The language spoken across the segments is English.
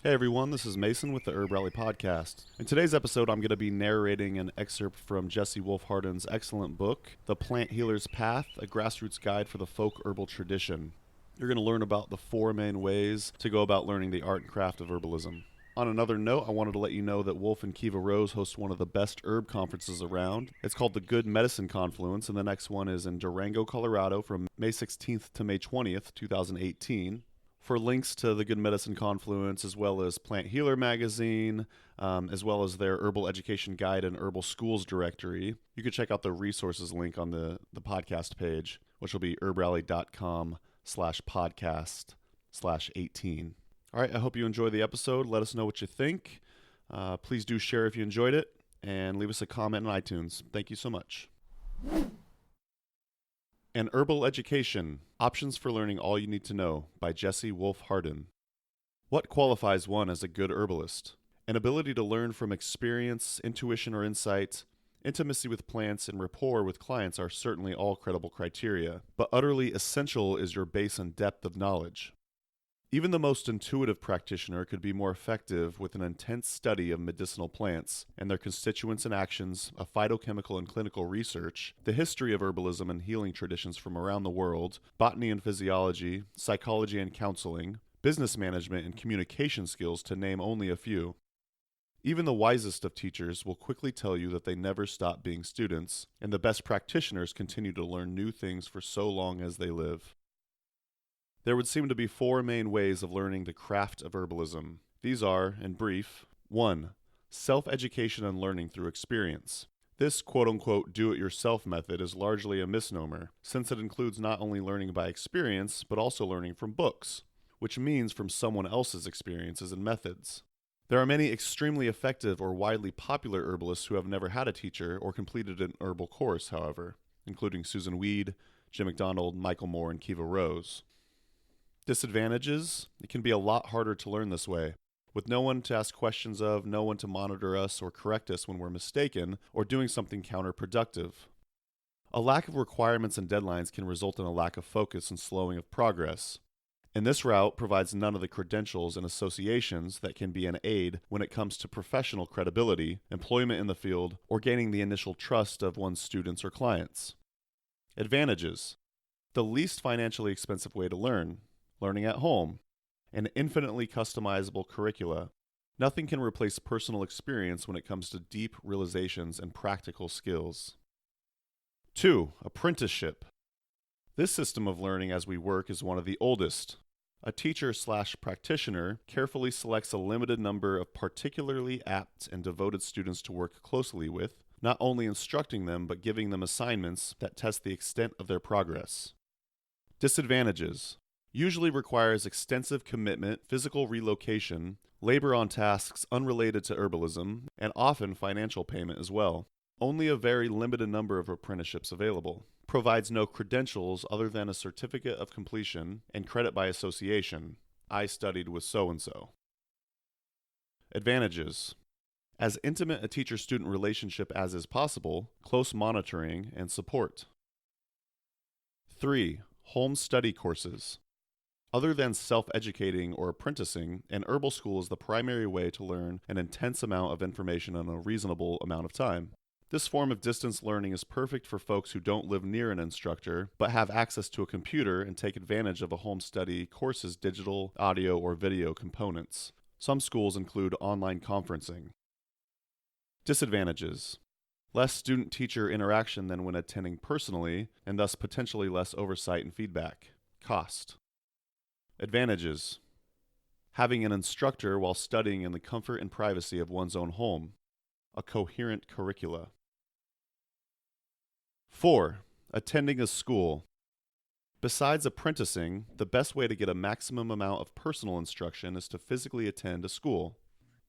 Hey everyone, this is Mason with the Herb Rally Podcast. In today's episode, I'm going to be narrating an excerpt from Jesse Wolf Hardin's excellent book, The Plant Healer's Path, a Grassroots Guide for the Folk Herbal Tradition. You're going to learn about the 4 main ways to go about learning the art and craft of herbalism. On another note, I wanted to let you know that Wolf and Kiva Rose host one of the best herb conferences around. It's called the Good Medicine Confluence, and the next one is in Durango, Colorado from May 16th to May 20th, 2018. For links to the Good Medicine Confluence, as well as Plant Healer magazine, as well as their Herbal Education Guide and Herbal Schools directory, you can check out the resources link on the podcast page, which will be herbrally.com/podcast/18. All right, I hope you enjoy the episode. Let us know what you think. Please do share if you enjoyed it, and leave us a comment on iTunes. Thank you so much. An Herbal Education, Options for Learning All You Need to Know by Jesse Wolf Hardin. What qualifies one as a good herbalist? An ability to learn from experience, intuition or insight, intimacy with plants, and rapport with clients are certainly all credible criteria, but utterly essential is your base and depth of knowledge. Even the most intuitive practitioner could be more effective with an intense study of medicinal plants and their constituents and actions, a phytochemical and clinical research, the history of herbalism and healing traditions from around the world, botany and physiology, psychology and counseling, business management and communication skills, to name only a few. Even the wisest of teachers will quickly tell you that they never stop being students, and the best practitioners continue to learn new things for so long as they live. There would seem to be 4 main ways of learning the craft of herbalism. These are, in brief, 1. Self-education and learning through experience. This quote-unquote do-it-yourself method is largely a misnomer, since it includes not only learning by experience, but also learning from books, which means from someone else's experiences and methods. There are many extremely effective or widely popular herbalists who have never had a teacher or completed an herbal course, however, including Susan Weed, Jim McDonald, Michael Moore, and Kiva Rose. Disadvantages: it can be a lot harder to learn this way. With no one to ask questions of, no one to monitor us or correct us when we're mistaken or doing something counterproductive. A lack of requirements and deadlines can result in a lack of focus and slowing of progress. And this route provides none of the credentials and associations that can be an aid when it comes to professional credibility, employment in the field, or gaining the initial trust of one's students or clients. Advantages: the least financially expensive way to learn. Learning at home, and infinitely customizable curricula. Nothing can replace personal experience when it comes to deep realizations and practical skills. 2. Apprenticeship. This system of learning as we work is one of the oldest. A teacher/practitioner carefully selects a limited number of particularly apt and devoted students to work closely with, not only instructing them but giving them assignments that test the extent of their progress. Disadvantages: usually requires extensive commitment, physical relocation, labor on tasks unrelated to herbalism, and often financial payment as well. Only a very limited number of apprenticeships available. Provides no credentials other than a certificate of completion and credit by association. I studied with so-and-so. Advantages: as intimate a teacher-student relationship as is possible, close monitoring and support. 3. Home study courses. Other than self-educating or apprenticing, an herbal school is the primary way to learn an intense amount of information in a reasonable amount of time. This form of distance learning is perfect for folks who don't live near an instructor, but have access to a computer and take advantage of a home study course's digital, audio, or video components. Some schools include online conferencing. Disadvantages: less student-teacher interaction than when attending personally, and thus potentially less oversight and feedback. Cost. Advantages: having an instructor while studying in the comfort and privacy of one's own home. A coherent curricula. 4. Attending a school. Besides apprenticing, the best way to get a maximum amount of personal instruction is to physically attend a school.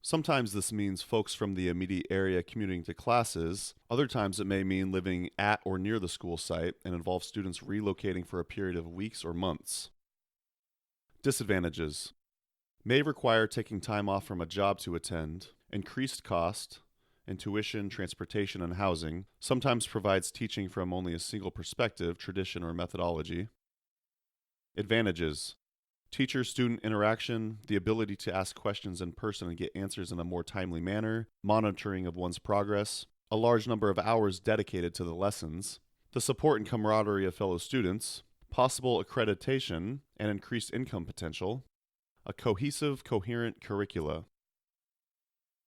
Sometimes this means folks from the immediate area commuting to classes. Other times it may mean living at or near the school site and involve students relocating for a period of weeks or months. Disadvantages: may require taking time off from a job to attend, increased cost, and tuition, transportation, and housing, sometimes provides teaching from only a single perspective, tradition, or methodology. Advantages: teacher-student interaction, the ability to ask questions in person and get answers in a more timely manner, monitoring of one's progress, a large number of hours dedicated to the lessons, the support and camaraderie of fellow students, possible accreditation and increased income potential, a cohesive, coherent curricula.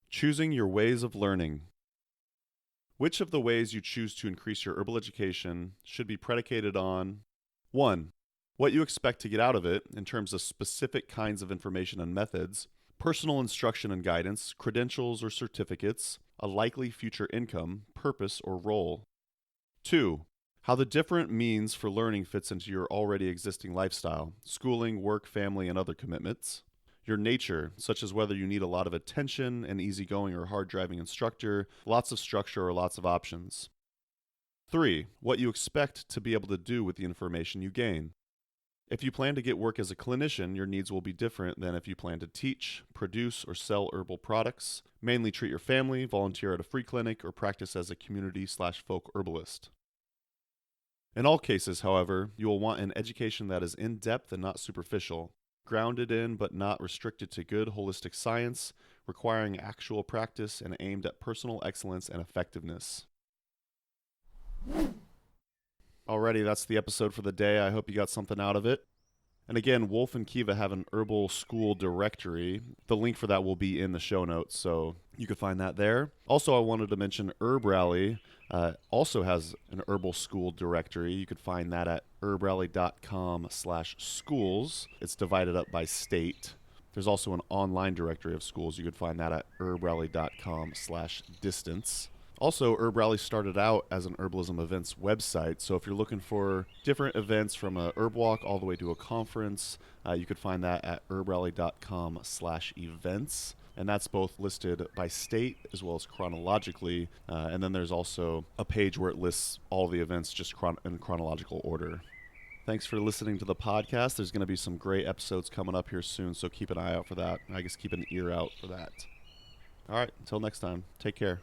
Choosing your ways of learning. Which of the ways you choose to increase your herbal education should be predicated on 1. What you expect to get out of it in terms of specific kinds of information and methods, personal instruction and guidance, credentials or certificates, a likely future income, purpose, or role. 2. How the different means for learning fits into your already existing lifestyle, schooling, work, family, and other commitments. Your nature, such as whether you need a lot of attention, an easygoing or hard-driving instructor, lots of structure, or lots of options. 3. What you expect to be able to do with the information you gain. If you plan to get work as a clinician, your needs will be different than if you plan to teach, produce, or sell herbal products, mainly treat your family, volunteer at a free clinic, or practice as a community/folk herbalist. In all cases, however, you will want an education that is in-depth and not superficial, grounded in but not restricted to good holistic science, requiring actual practice and aimed at personal excellence and effectiveness. Alrighty, that's the episode for the day. I hope you got something out of it. And again, Wolf and Kiva have an herbal school directory. The link for that will be in the show notes, so you can find that there. Also, I wanted to mention Herb Rally also has an herbal school directory. You could find that at herbrally.com/schools. It's divided up by state. There's also an online directory of schools. You could find that at herbrally.com/distance. Also, Herb Rally started out as an herbalism events website, so if you're looking for different events from a herb walk all the way to a conference, you could find that at herbrally.com/events, and that's both listed by state as well as chronologically, and then there's also a page where it lists all the events just in chronological order. Thanks for listening to the podcast. There's going to be some great episodes coming up here soon, so keep an eye out for that. I guess keep an ear out for that. All right, until next time, take care.